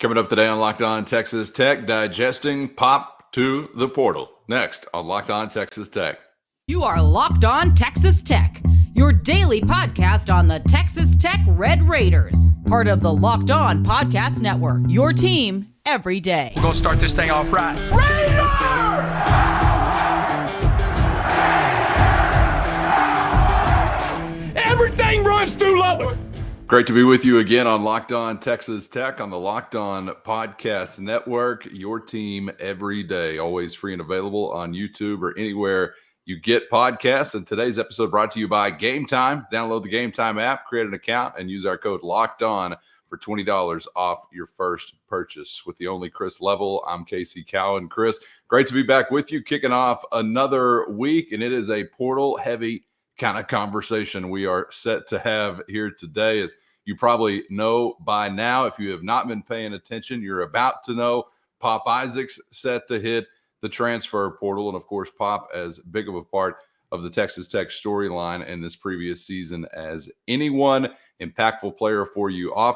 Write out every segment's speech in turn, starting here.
Coming up today on Locked On Texas Tech, digesting Pop to the portal. Next on Locked On Texas Tech. You are Locked On Texas Tech, your daily podcast on the Texas Tech Red Raiders. Part of the Locked On Podcast Network, your team every day. We're going to start this thing off right. Raider! Everything runs through Lubbock. Great to be with you again on Locked On Texas Tech on the Locked On Podcast Network, your team every day, always free and available on YouTube or anywhere you get podcasts. And today's episode brought to you by Gametime. Download the Gametime app, create an account, and use our code LOCKEDON for $20 off your first purchase. With the only Chris Level, I'm Casey Cowan. Chris, great to be back with you, kicking off another week, and it is a portal-heavy kind of conversation we are set to have here today. As you probably know by now, if you have not been paying attention, you're about to know Pop Isaacs set to hit the transfer portal. And of course, Pop as big of a part of the Texas Tech storyline in this previous season as anyone. Impactful player for you on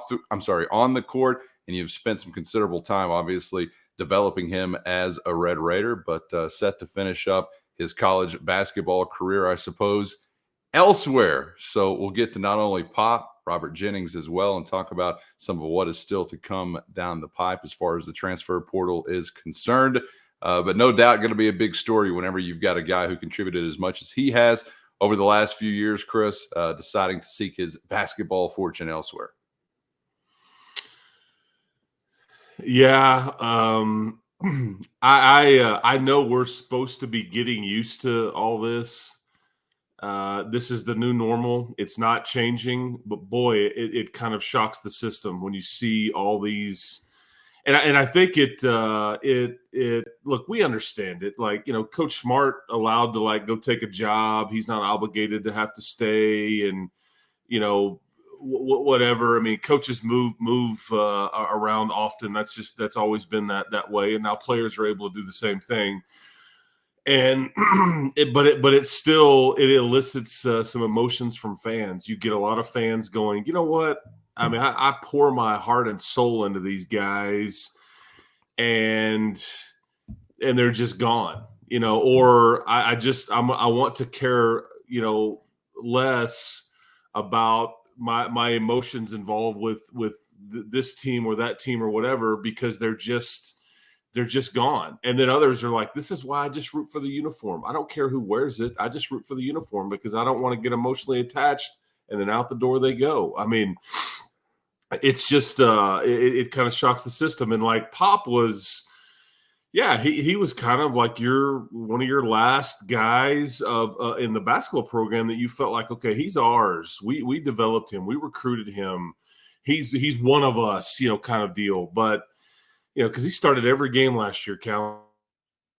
the court. And you've spent some considerable time, obviously, developing him as a Red Raider, but set to finish up his college basketball career, I suppose, elsewhere. So we'll get to not only Pop, Robert Jennings as well, and talk about some of what is still to come down the pipe as far as the transfer portal is concerned. But no doubt going to be a big story whenever you've got a guy who contributed as much as he has over the last few years, Chris, deciding to seek his basketball fortune elsewhere. Yeah, I know we're supposed to be getting used to all this. This is the new normal. It's not changing, but boy, it kind of shocks the system when you see all these. And I think it look, we understand it. Like, Coach Smart allowed to go take a job. He's not obligated to have to stay and, whatever. I mean, coaches move around often. That's always been that way. And now players are able to do the same thing. And it still elicits some emotions from fans. You get a lot of fans going, you know what? I mean, I pour my heart and soul into these guys, and they're just gone, or I want to care, less about my emotions involved with this team or that team or whatever, because they're just gone. And then others are like, this is why I just root for the uniform. I don't care who wears it. I just root for the uniform because I don't want to get emotionally attached. And then out the door they go. I mean, it's just it kind of shocks the system. And like Pop was, he was kind of like one of your last guys of in the basketball program that you felt like, okay, he's ours. We developed him. We recruited him. He's one of us, kind of deal. But because he started every game last year, Cal,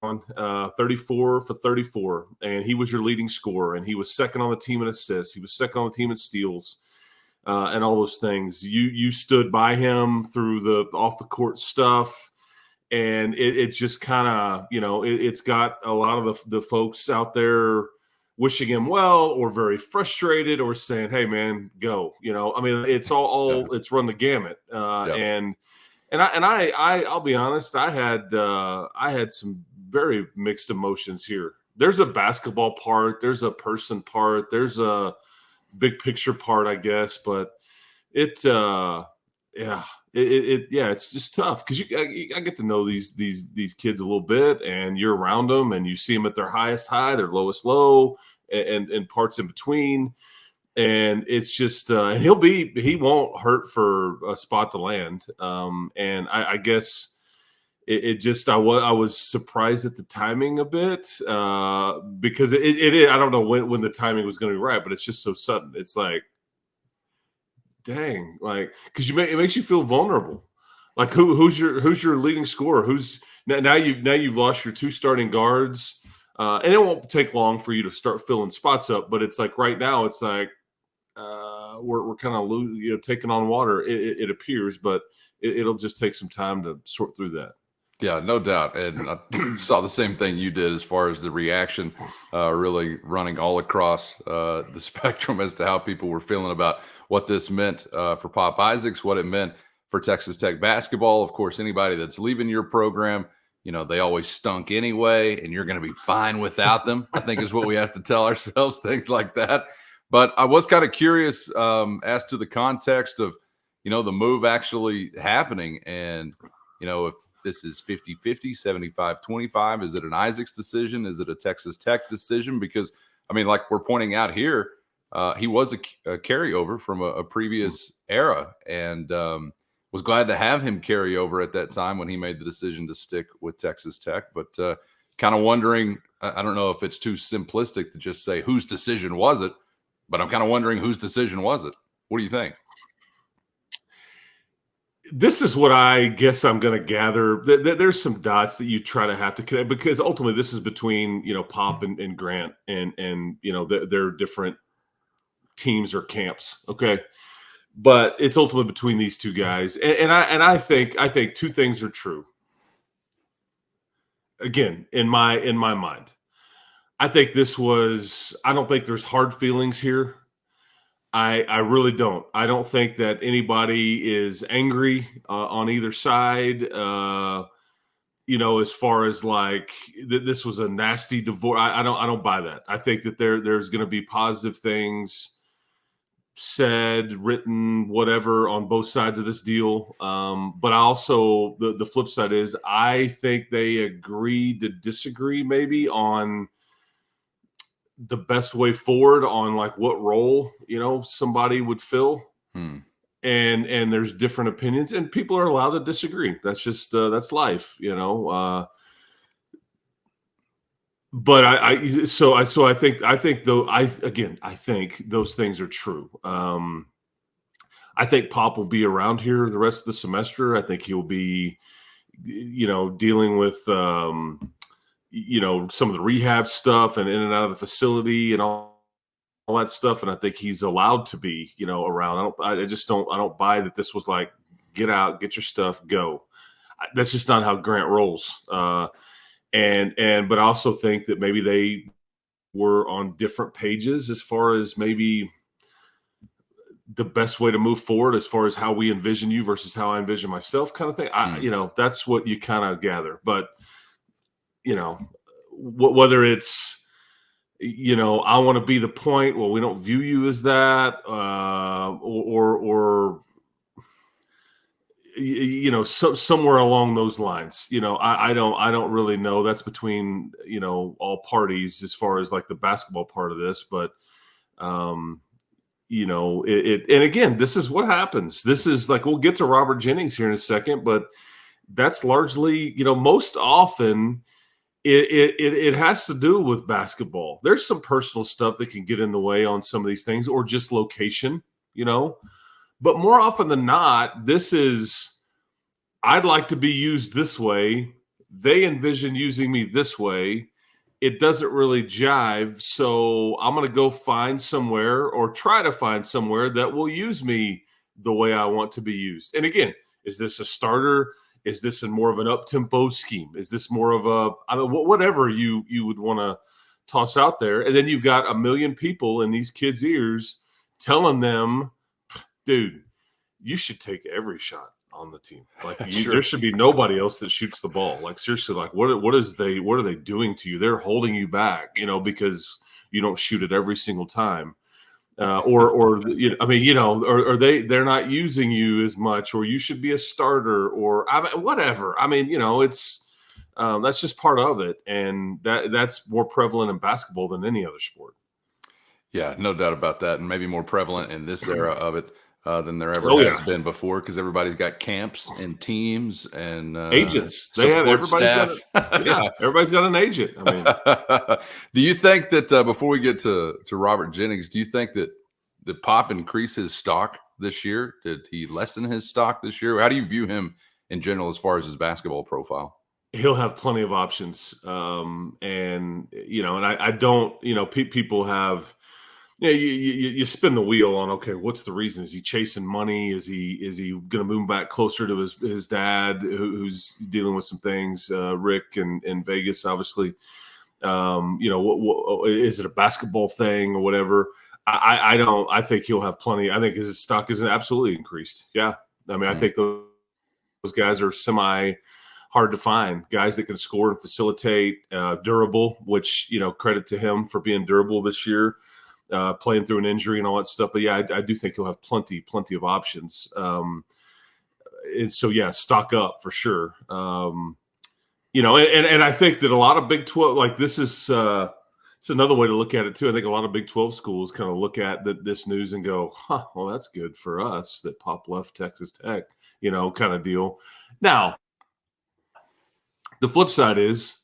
34 for 34, and he was your leading scorer, and he was second on the team in assists. He was second on the team in steals, and all those things. You stood by him through the off the court stuff, and it just kind of, it's got a lot of the folks out there wishing him well, or very frustrated, or saying, "Hey, man, go." I mean, it's all it's run the gamut, and I'll be honest, I had some very mixed emotions here. There's a basketball part, there's a person part, there's a big picture part, I guess, but it's just tough because I get to know these kids a little bit, and you're around them, and you see them at their highest high, their lowest low, and parts in between. And it's just he won't hurt for a spot to land. And I guess I was surprised at the timing a bit because it I don't know when the timing was going to be right, but it's just so sudden. It's like, dang, like, because it makes you feel vulnerable. Like who's your leading scorer? Who's now you've lost your two starting guards, and it won't take long for you to start filling spots up. But it's like right now, it's like. We're kind of taking on water, it appears, but it'll just take some time to sort through that. Yeah, no doubt. And I saw the same thing you did as far as the reaction really running all across the spectrum as to how people were feeling about what this meant for Pop Isaacs, what it meant for Texas Tech basketball. Of course, anybody that's leaving your program, they always stunk anyway, and you're going to be fine without them, I think is what we have to tell ourselves, things like that. But I was kind of curious as to the context of, the move actually happening. And, if this is 50-50, 75-25, is it an Isaac's decision? Is it a Texas Tech decision? Because, like we're pointing out here, he was a carryover from a previous era, and was glad to have him carry over at that time when he made the decision to stick with Texas Tech. But kind of wondering, I don't know if it's too simplistic to just say whose decision was it, but I'm kind of wondering whose decision was it. What do you think? This is what I guess I'm going to gather. There's some dots that you try to have to connect, because ultimately this is between, Pop and Grant, and they're different teams or camps. Okay. But it's ultimately between these two guys. And I think two things are true. Again, in my mind, I think I don't think there's hard feelings here. I really don't. I don't think that anybody is angry on either side. As far as like this was a nasty divorce, I don't buy that. I think that there's going to be positive things said, written, whatever on both sides of this deal. But I also, the flip side is, I think they agreed to disagree maybe on the best way forward on like what role, somebody would fill. And there's different opinions, and people are allowed to disagree. That's just, that's life, But I think those things are true. I think Pop will be around here the rest of the semester. I think he'll be, dealing with, some of the rehab stuff and in and out of the facility and all that stuff. And I think he's allowed to be, around. I don't buy that this was like, get out, get your stuff, go. That's just not how Grant rolls. But I also think that maybe they were on different pages as far as maybe the best way to move forward, as far as how we envision you versus how I envision myself, kind of thing. That's what you kind of gather. But, whether it's, I want to be the point, well, we don't view you as that, or somewhere along those lines, I don't really know. That's between, all parties as far as like the basketball part of this. But, and again, this is what happens. This is like, we'll get to Robert Jennings here in a second, but that's largely, most often it has to do with basketball. There's some personal stuff that can get in the way on some of these things, or just location, but more often than not, this is, I'd like to be used this way. They envision using me this way. It doesn't really jive. So I'm going to go find somewhere, or try to find somewhere that will use me the way I want to be used. And again, is this a starter? Is this in more of an up-tempo scheme? Is this more of whatever you would want to toss out there? And then you've got a million people in these kids' ears telling them, dude, you should take every shot on the team. Like Sure. There should be nobody else that shoots the ball. Like seriously, like what are they doing to you? They're holding you back, because you don't shoot it every single time. Or they're not using you as much, or you should be a starter, or whatever. It's that's just part of it, and that's more prevalent in basketball than any other sport. Yeah, no doubt about that, and maybe more prevalent in this era of it than there ever has been before, because everybody's got camps and teams and agents. Everybody's got an agent. Do you think that before we get to Robert Jennings, do you think that Pop increase his stock this year? Did he lessen his stock this year? How do you view him in general as far as his basketball profile? He'll have plenty of options, and I don't. People have. You spin the wheel on, okay, what's the reason? Is he chasing money? Is he going to move back closer to his dad, who's dealing with some things? Rick in Vegas, obviously. What is it, a basketball thing or whatever? I don't. I think he'll have plenty. I think his stock is absolutely increased. Yeah, I mean, I think those guys are semi hard to find. Guys that can score and facilitate, durable, which, credit to him for being durable this year, playing through an injury and all that stuff. But yeah, I do think he'll have plenty of options. And so, yeah, stock up for sure. And I think that a lot of Big 12, like this is it's another way to look at it too. I think a lot of Big 12 schools kind of look at this news and go, well, that's good for us that Pop left Texas Tech, kind of deal. Now, the flip side is,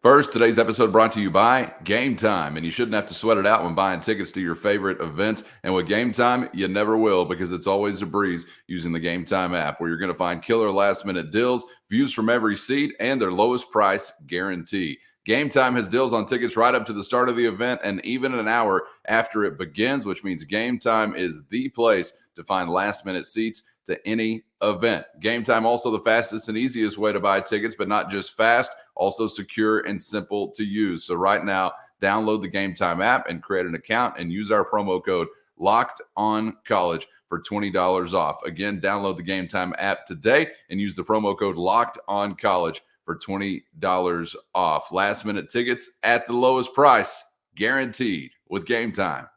first, today's episode brought to you by Gametime, and you shouldn't have to sweat it out when buying tickets to your favorite events. And with Gametime, you never will, because it's always a breeze using the Gametime app, where you're going to find killer last-minute deals, views from every seat, and their lowest price guarantee. Gametime has deals on tickets right up to the start of the event and even an hour after it begins, which means Gametime is the place to find last-minute seats to any event. Gametime also the fastest and easiest way to buy tickets, but not just fast, also secure and simple to use. So right now, download the Gametime app and create an account and use our promo code LOCKEDONCollege for $20 off. Again, download the Gametime app today and use the promo code LOCKEDONCollege for $20 off. Last minute tickets at the lowest price, guaranteed with Gametime.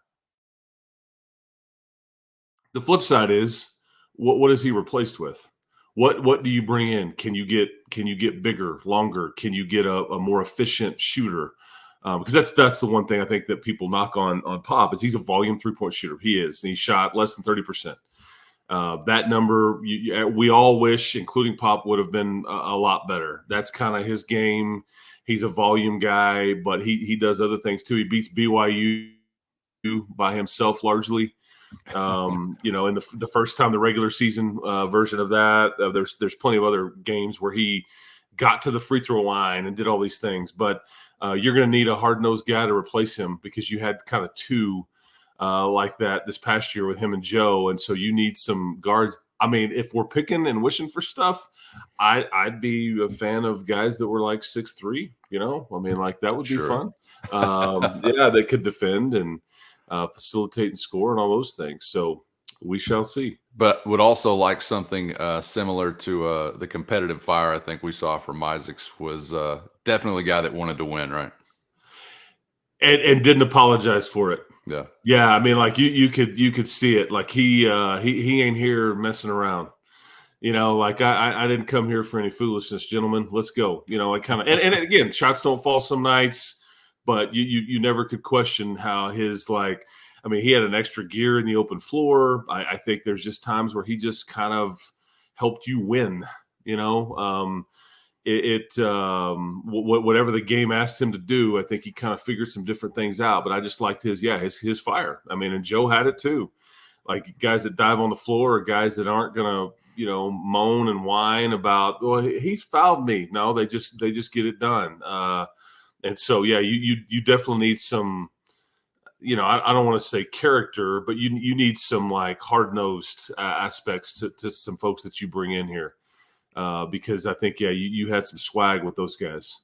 the flip side is, what is he replaced with? What do you bring in? Can you get bigger, longer? Can you get a more efficient shooter? Because that's the one thing I think that people knock on Pop is he's a volume 3-point shooter. He is, and he shot less than 30%. That number, we all wish, including Pop, would have been a lot better. That's kind of his game. He's a volume guy, but he does other things too. He beats BYU by himself largely. In the first time, the regular season version of that, there's plenty of other games where he got to the free throw line and did all these things. But you're going to need a hard-nosed guy to replace him because you had kind of two like that this past year with him and Joe. And so you need some guards. I mean, if we're picking and wishing for stuff, I'd be a fan of guys that were like 6'3", I mean, like that would be fun. Yeah, they could defend and facilitate and score and all those things. So we shall see. But would also like something similar to the competitive fire I think we saw from Isaacs was definitely a guy that wanted to win, right? And didn't apologize for it. Yeah. Yeah, I mean, like you could see it. Like he ain't here messing around. Like I didn't come here for any foolishness, gentlemen. Let's go. Like kind of and again, shots don't fall some nights, but you never could question how his he had an extra gear in the open floor. I think there's just times where he just kind of helped you win. Whatever the game asked him to do, I think he kind of figured some different things out. But I just liked his fire. I mean, and Joe had it too. Like guys that dive on the floor or guys that aren't gonna moan and whine about, well, he's fouled me. No, they just get it done. And so yeah, you definitely need some. I don't want to say character, but you need some like hard-nosed aspects to some folks that you bring in here. Because I think, you had some swag with those guys.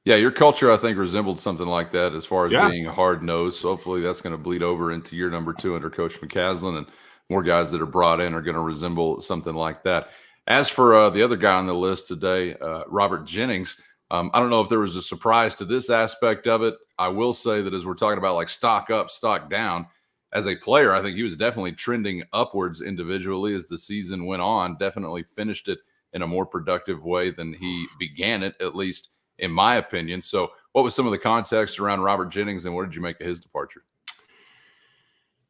Yeah, your culture, I think, resembled something like that as far as being hard-nosed. So hopefully that's going to bleed over into year number 2 under Coach McCaslin, and more guys that are brought in are going to resemble something like that. As for the other guy on the list today, Robert Jennings, I don't know if there was a surprise to this aspect of it. I will say that as we're talking about like stock up, stock down, as a player, I think he was definitely trending upwards individually as the season went on, definitely finished it in a more productive way than he began it, at least in my opinion. So what was some of the context around Robert Jennings and what did you make of his departure?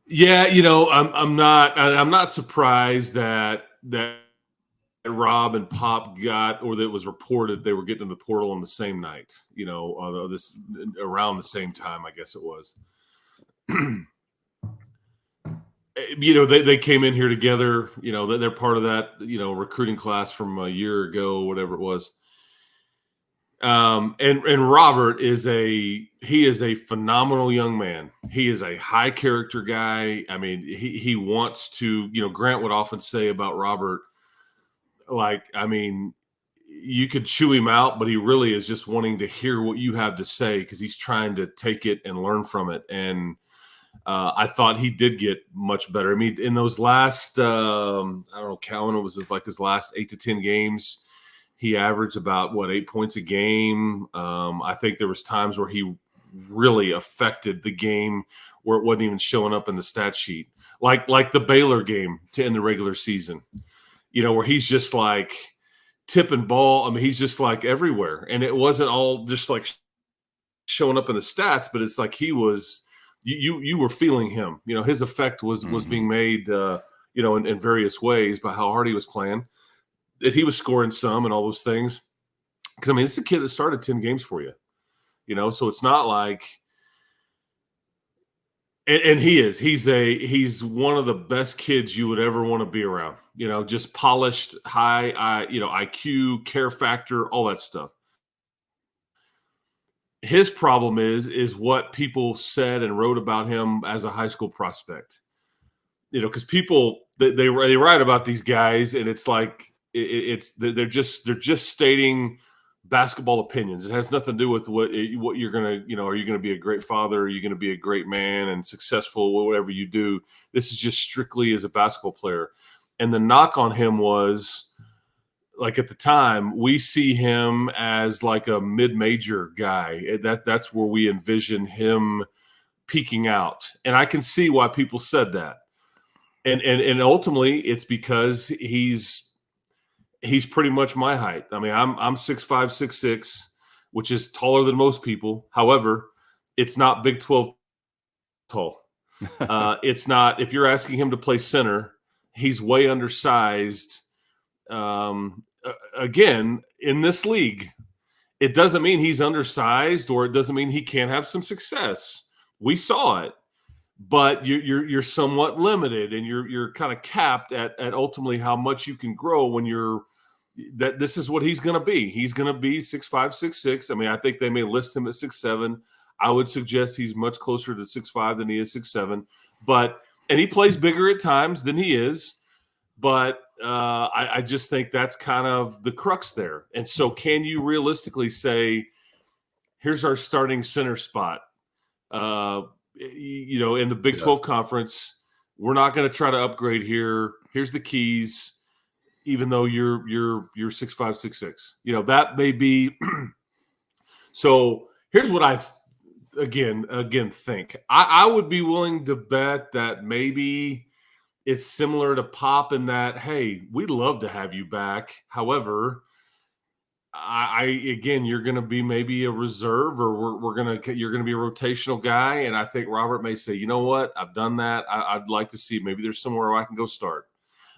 Yeah, I'm not surprised that Rob and Pop got, or that it was reported they were getting in the portal on the same night, this around the same time, I guess it was. They came in here together, they're part of that, recruiting class from a year ago, whatever it was. And Robert is a phenomenal young man. He is a high character guy. I mean, he wants to, Grant would often say about Robert, you could chew him out, but he really is just wanting to hear what you have to say because he's trying to take it and learn from it. And I thought he did get much better. I mean, in those last, I don't know, Calvin, it was his last 8 to 10 games. He averaged about 8 points a game. I think there was times where he really affected the game where it wasn't even showing up in the stat sheet, like the Baylor game in the regular season. Where he's just like tipping ball. I mean, he's just like everywhere, and it wasn't all just like showing up in the stats, but it's like he was. You were feeling him. His effect was being made. In various ways by how hard he was playing. That he was scoring some and all those things. Because, I mean, it's a kid that started 10 games for you. So it's not like – and he is. He's one of the best kids you would ever want to be around. Just polished, high, IQ, care factor, all that stuff. His problem is what people said and wrote about him as a high school prospect. Because people they write about these guys, and it's like they're just stating basketball opinions. It has nothing to do with what you're gonna are you gonna be a great father? Are you gonna be a great man and successful? Whatever you do, this is just strictly as a basketball player. And the knock on him was, like, at the time, we see him as like a mid-major guy. That's where we envision him peaking out. And I can see why people said that. And ultimately, it's because he's pretty much my height. I mean, I'm 6'5", 6'6", which is taller than most people. However, it's not Big 12 tall. It's not. If you're asking him to play center, he's way undersized. Again, in this league, it doesn't mean he's undersized, or it doesn't mean he can't have some success. We saw it, but you're somewhat limited, and you're kind of capped at ultimately how much you can grow when you're. That this is what he's going to be. He's going to be 6'5", 6'6". I mean, I think they may list him at 6'7". I would suggest he's much closer to 6'5" than he is 6'7". And he plays bigger at times than he is. But I just think that's kind of the crux there. And so, can you realistically say, here's our starting center spot? In the Big 12 conference, we're not going to try to upgrade here. Here's the keys. Even though you're 6'5", 6'6", that may be. So here's what I again think. I would be willing to bet that maybe it's similar to Pop in that, hey, we'd love to have you back. However, you're going to be maybe a reserve, or you're going to be a rotational guy, and I think Robert may say, you know what, I've done that. I'd like to see maybe there's somewhere where I can go start.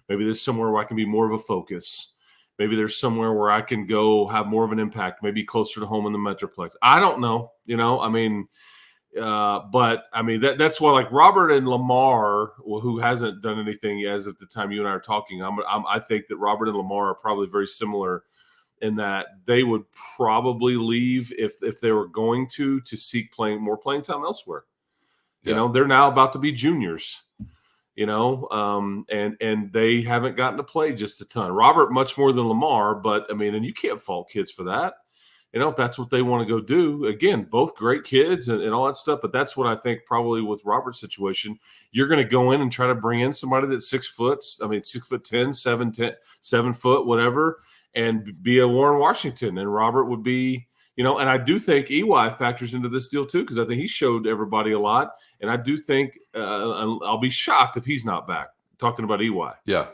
Maybe there's somewhere where I can be more of a focus. Maybe there's somewhere where I can go have more of an impact, maybe closer to home in the Metroplex. I don't know, but I mean, that's why, like, Robert and Lamar, who hasn't done anything as of the time you and I are talking, I think that Robert and Lamar are probably very similar in that they would probably leave if they were going to seek more playing time elsewhere. Yeah. They're now about to be juniors. And they haven't gotten to play just a ton. Robert much more than Lamar, but I mean, and you can't fault kids for that. If that's what they want to go do. Again, both great kids and all that stuff, but that's what I think probably with Robert's situation. You're going to go in and try to bring in somebody that's 6 foot, 6'10", 7 foot, whatever, and be a Warren Washington. And Robert would be, and I do think EY factors into this deal too, because I think he showed everybody a lot. And I do think I'll be shocked if he's not back, talking about EY. Yeah.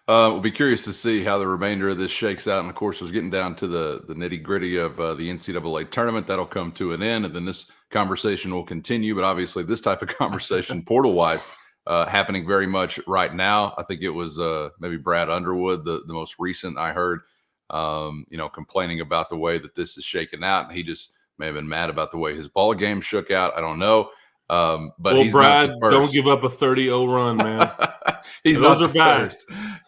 We'll be curious to see how the remainder of this shakes out. And, of course, we're getting down to the nitty-gritty of the NCAA tournament. That'll come to an end, and then this conversation will continue. But obviously this type of conversation, portal-wise, happening very much right now. I think it was maybe Brad Underwood, the most recent I heard, complaining about the way that this is shaken out. And he just may have been mad about the way his ball game shook out. I don't know. But he's Brad, not the first. Don't give up a 30-0 run, man. Those are bad.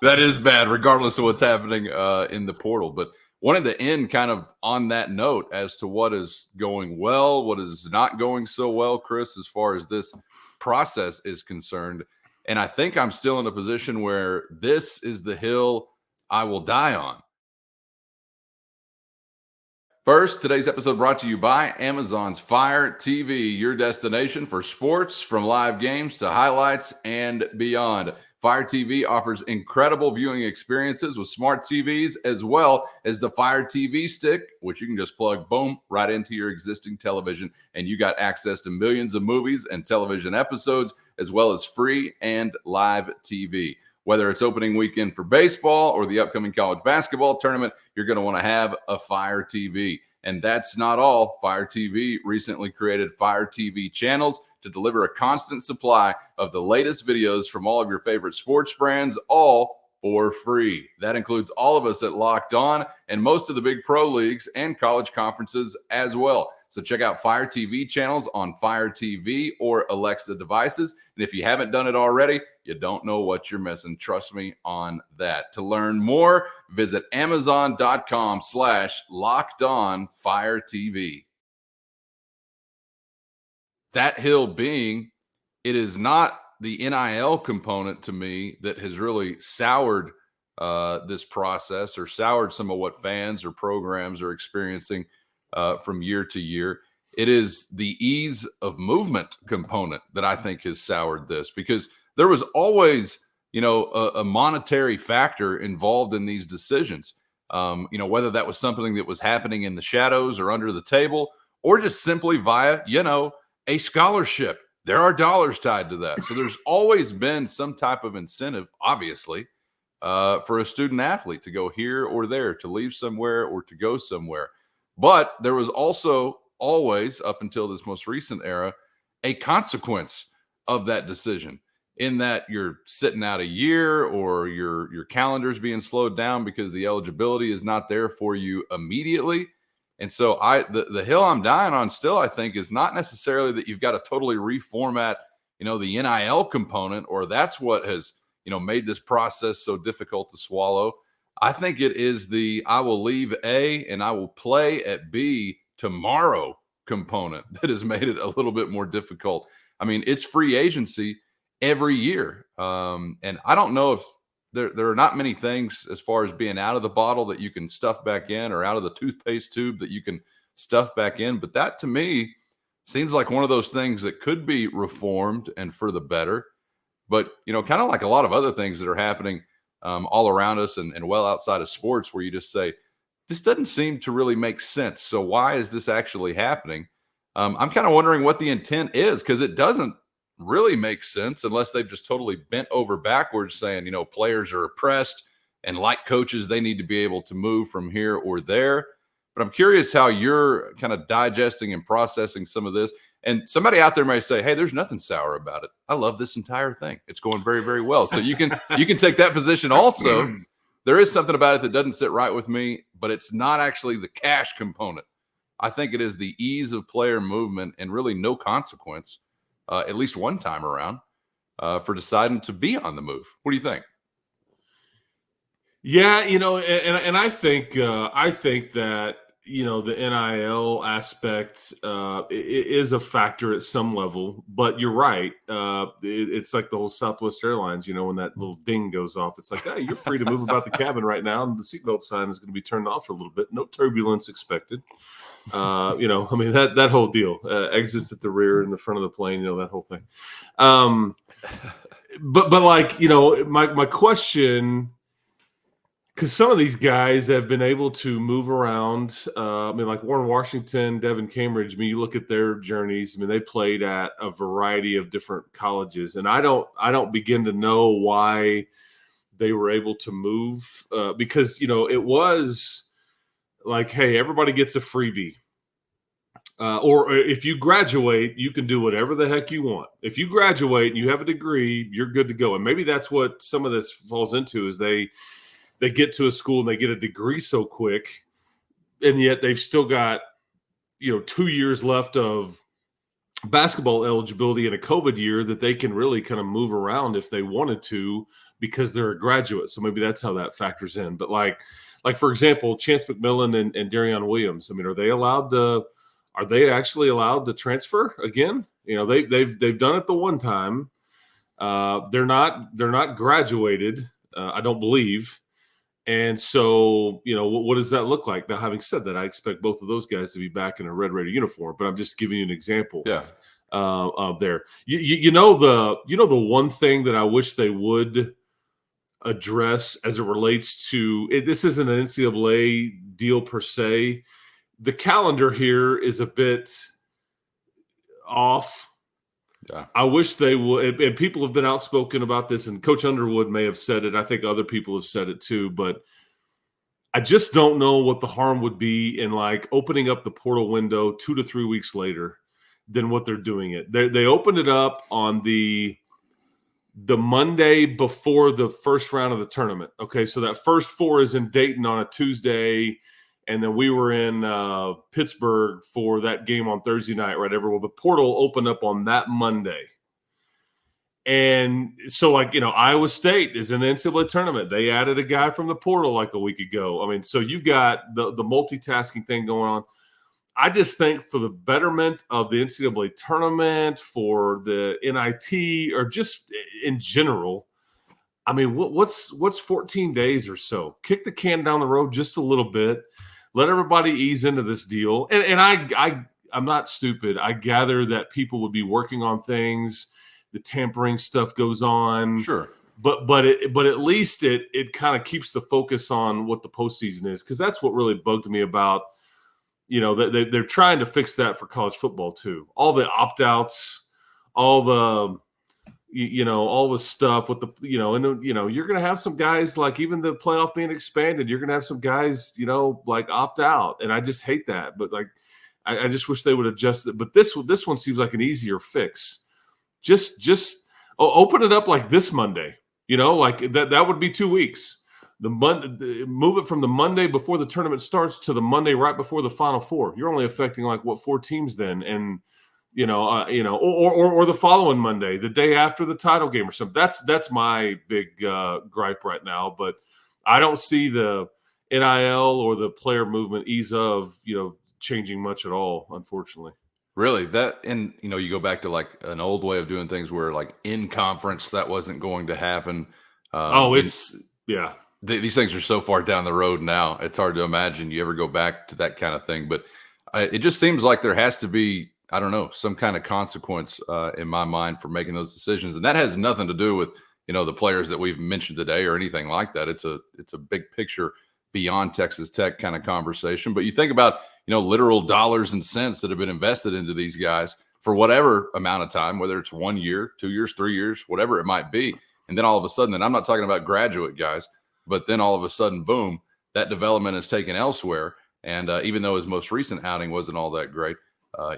That is bad, regardless of what's happening in the portal. But wanted to end kind of on that note as to what is going well, what is not going so well, Chris, as far as this process is concerned. And I think I'm still in a position where this is the hill I will die on. First, today's episode brought to you by Amazon's Fire TV, your destination for sports, from live games to highlights and beyond. Fire TV offers incredible viewing experiences with smart TVs, as well as the Fire TV stick, which you can just plug, boom, right into your existing television. And you got access to millions of movies and television episodes, as well as free and live TV. Whether it's opening weekend for baseball or the upcoming college basketball tournament, you're going to want to have a Fire TV. And that's not all. Fire TV recently created Fire TV channels to deliver a constant supply of the latest videos from all of your favorite sports brands, all for free. That includes all of us at Locked On and most of the big pro leagues and college conferences as well. So check out Fire TV channels on Fire TV or Alexa devices. And if you haven't done it already, you don't know what you're missing. Trust me on that. To learn more, visit Amazon.com/LockedOnFireTV. That hill being, it is not the NIL component to me that has really soured this process or soured some of what fans or programs are experiencing from year to year. It is the ease of movement component that I think has soured this, because there was always, a monetary factor involved in these decisions. Whether that was something that was happening in the shadows or under the table, or just simply via, a scholarship. There are dollars tied to that. So there's always been some type of incentive, obviously, for a student athlete to go here or there, to leave somewhere or to go somewhere. But there was also always, up until this most recent era, a consequence of that decision, in that you're sitting out a year or your calendar's being slowed down because the eligibility is not there for you immediately. And so the hill I'm dying on still, I think, is not necessarily that you've got to totally reformat, the NIL component, or that's what has, made this process so difficult to swallow. I think it is the I will leave A and I will play at B tomorrow component that has made it a little bit more difficult. I mean, it's free agency every year. And I don't know if there are not many things as far as being out of the bottle that you can stuff back in, or out of the toothpaste tube that you can stuff back in. But that, to me, seems like one of those things that could be reformed and for the better. But, kind of like a lot of other things that are happening all around us and well outside of sports, where you just say, this doesn't seem to really make sense. So why is this actually happening? I'm kind of wondering what the intent is, because it doesn't really make sense unless they've just totally bent over backwards saying, players are oppressed, and like coaches, they need to be able to move from here or there. But I'm curious how you're kind of digesting and processing some of this. And somebody out there may say, hey, there's nothing sour about it. I love this entire thing. It's going very, very well. So you can take that position also. There is something about it that doesn't sit right with me, but it's not actually the cash component. I think it is the ease of player movement and really no consequence, at least one time around, for deciding to be on the move. What do you think? Yeah, and I think that the NIL aspect is a factor at some level. But you're right. It's like the whole Southwest Airlines. When that little ding goes off, it's like, hey, you're free to move about the cabin right now, and the seatbelt sign is going to be turned off for a little bit. No turbulence expected. That whole deal, exits at the rear and the front of the plane, that whole thing. But like, my question, because some of these guys have been able to move around. Like Warren Washington, Devin Cambridge. You look at their journeys. They played at a variety of different colleges, and I don't begin to know why they were able to move, because it was like, hey, everybody gets a freebie. Or if you graduate, you can do whatever the heck you want. If you graduate and you have a degree, you're good to go. And maybe that's what some of this falls into, is they get to a school and they get a degree so quick, and yet they've still got 2 years left of basketball eligibility in a COVID year that they can really kind of move around if they wanted to, because they're a graduate. So maybe that's how that factors in. But like for example, Chance McMillan and Darion Williams. Are they actually allowed to transfer again? They've done it the one time. They're not graduated, I don't believe. And so, what does that look like? Now, having said that, I expect both of those guys to be back in a Red Raider uniform, but I'm just giving you an example. Yeah. There. The one thing that I wish they would address as it relates to it, this isn't an NCAA deal per se. The calendar here is a bit off. Yeah. I wish they would, and people have been outspoken about this, and Coach Underwood may have said it. I think other people have said it too, but I just don't know what the harm would be in like opening up the portal window 2 to 3 weeks later than what they're doing it. They opened it up on the Monday before the first round of the tournament. Okay, so that first 4 is in Dayton on a Tuesday, and then we were in Pittsburgh for that game on Thursday night, right? Well, the portal opened up on that Monday. And so, Iowa State is in the NCAA tournament. They added a guy from the portal like a week ago. I mean, so you've got the multitasking thing going on. I just think for the betterment of the NCAA tournament, for the NIT, or just in general, I mean, what's 14 days or so? Kick the can down the road just a little bit. Let everybody ease into this deal. And I'm not stupid. I gather that people would be working on things. The tampering stuff goes on. Sure. But at least it kind of keeps the focus on what the postseason is, because that's what really bugged me about, they're trying to fix that for college football too. All the opt-outs, all the all the stuff with the, and then, you're going to have some guys, like even the playoff being expanded, you're going to have some guys, like opt out. And I just hate that. But like, I just wish they would adjust it. But this one seems like an easier fix. Just open it up like this Monday, like that would be 2 weeks. Move it from the Monday before the tournament starts to the Monday right before the Final Four. You're only affecting 4 teams then. And, or the following Monday, the day after the title game or something. That's my big gripe right now. But I don't see the NIL or the player movement ease of, changing much at all, unfortunately. Really, that, and you go back to like an old way of doing things where like in conference that wasn't going to happen. Yeah. These things are so far down the road now. It's hard to imagine you ever go back to that kind of thing. But it just seems like there has to be, I don't know, some kind of consequence in my mind for making those decisions. And that has nothing to do with, the players that we've mentioned today or anything like that. It's a big picture beyond Texas Tech kind of conversation. But you think about, literal dollars and cents that have been invested into these guys for whatever amount of time, whether it's 1 year, 2 years, 3 years, whatever it might be. And then all of a sudden, and I'm not talking about graduate guys, but then all of a sudden, boom, that development is taken elsewhere. And even though his most recent outing wasn't all that great,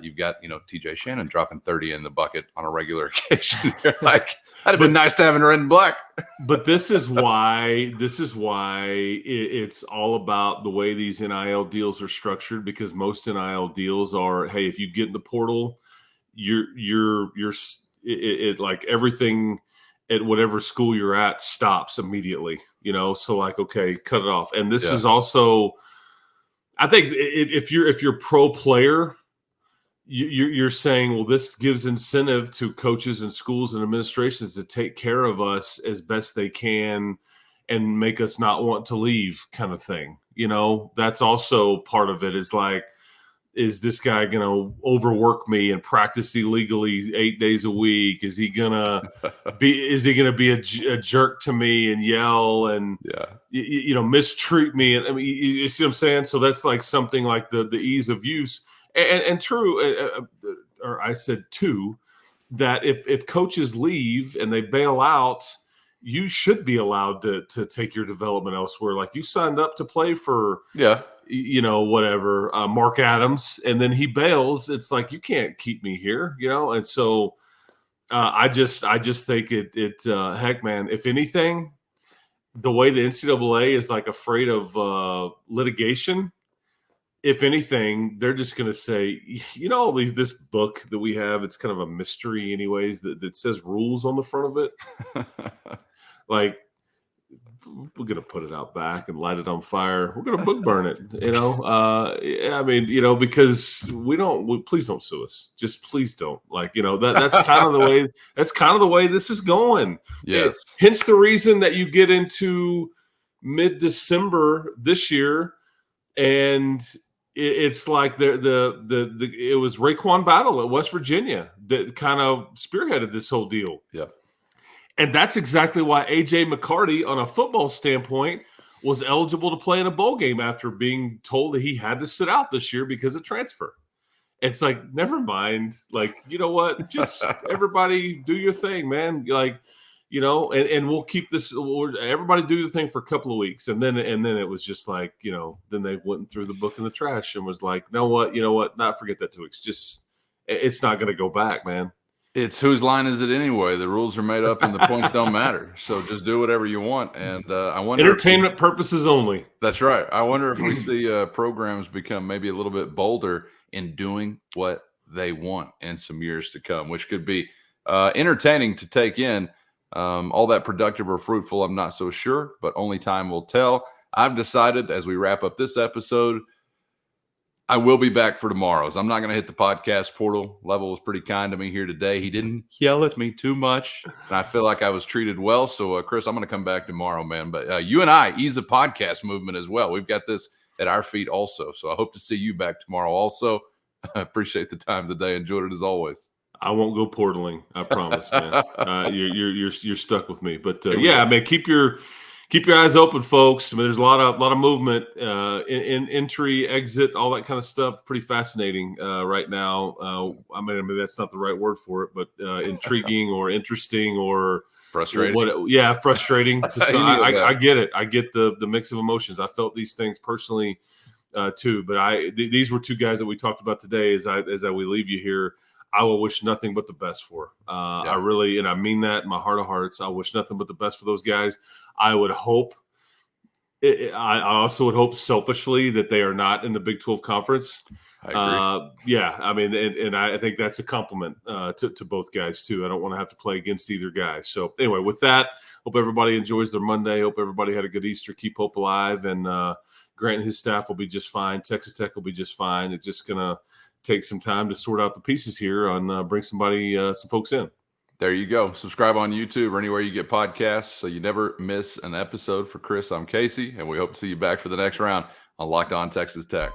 you've got, TJ Shannon dropping 30 in the bucket on a regular occasion. You're like, that'd have been nice to have in red and black. But this is why it's all about the way these NIL deals are structured, because most NIL deals are, hey, if you get in the portal, you're like everything at whatever school you're at stops immediately, so like, okay, cut it off. And this is also, I think if you're pro player, you're saying, well, this gives incentive to coaches and schools and administrations to take care of us as best they can and make us not want to leave, kind of thing. That's also part of it, is like, is this guy going to overwork me and practice illegally 8 days a week? Is he going to be a jerk to me and yell and, mistreat me? And I mean, you see what I'm saying? So that's like something like the ease of use. And true, or I said two, that if coaches leave and they bail out, you should be allowed to take your development elsewhere. Like, you signed up to play for, whatever, Mark Adams, and then he bails. It's like, you can't keep me here, And so I just think it heck, man, if anything, the way the NCAA is like afraid of litigation, if anything, they're just going to say, this book that we have, it's kind of a mystery anyways, that says rules on the front of it. Like, we're going to put it out back and light it on fire. We're going to book burn it, I mean, because please don't sue us. Just please don't. Like, that's kind of the way this is going. Yes. Hence the reason that you get into mid-December this year, and it's like it was Raekwon Battle at West Virginia that kind of spearheaded this whole deal. Yeah. And that's exactly why A.J. McCarty, on a football standpoint, was eligible to play in a bowl game after being told that he had to sit out this year because of transfer. It's like, never mind. Like, you know what? Just everybody do your thing, man. Like, you know, and we'll keep this. Everybody do the thing for a couple of weeks, and then it was just like, you know, then they went and threw the book in the trash and was like, you know what? Not forget that 2 weeks. Just it's not going to go back, man. It's whose line is it anyway? The rules are made up and the points don't matter. So just do whatever you want. And I wonder, entertainment purposes only. That's right. I wonder if we see programs become maybe a little bit bolder in doing what they want in some years to come, which could be entertaining to take in. All that productive or fruitful, I'm not so sure, but only time will tell. I've decided as we wrap up this episode, I will be back for tomorrow's. I'm not going to hit the podcast portal. Level was pretty kind to me here today. He didn't yell at me too much, and I feel like I was treated well. So, Chris, I'm going to come back tomorrow, man. But you and I ease the podcast movement as well. We've got this at our feet also. So I hope to see you back tomorrow also. I appreciate the time today. Enjoyed it as always. I won't go portaling. I promise, man. You're stuck with me. But yeah, I mean, keep your eyes open, folks. I mean, there's a lot of movement, in entry, exit, all that kind of stuff. Pretty fascinating right now. I mean, that's not the right word for it, but intriguing or interesting or frustrating. Frustrating. I get it. I get the mix of emotions. I felt these things personally too. But these were two guys that we talked about today. As we leave you here, I will wish nothing but the best for. I really, and I mean that in my heart of hearts. I wish nothing but the best for those guys. I would hope. I also would hope selfishly that they are not in the Big 12 conference. I agree. I mean, and I think that's a compliment to both guys too. I don't want to have to play against either guy. So anyway, with that, hope everybody enjoys their Monday. Hope everybody had a good Easter. Keep hope alive, and Grant and his staff will be just fine. Texas Tech will be just fine. It's just gonna take some time to sort out the pieces here on bring some folks in. There you go. Subscribe on YouTube or anywhere you get podcasts so you never miss an episode. For Chris, I'm Casey, and we hope to see you back for the next round on Locked On Texas Tech.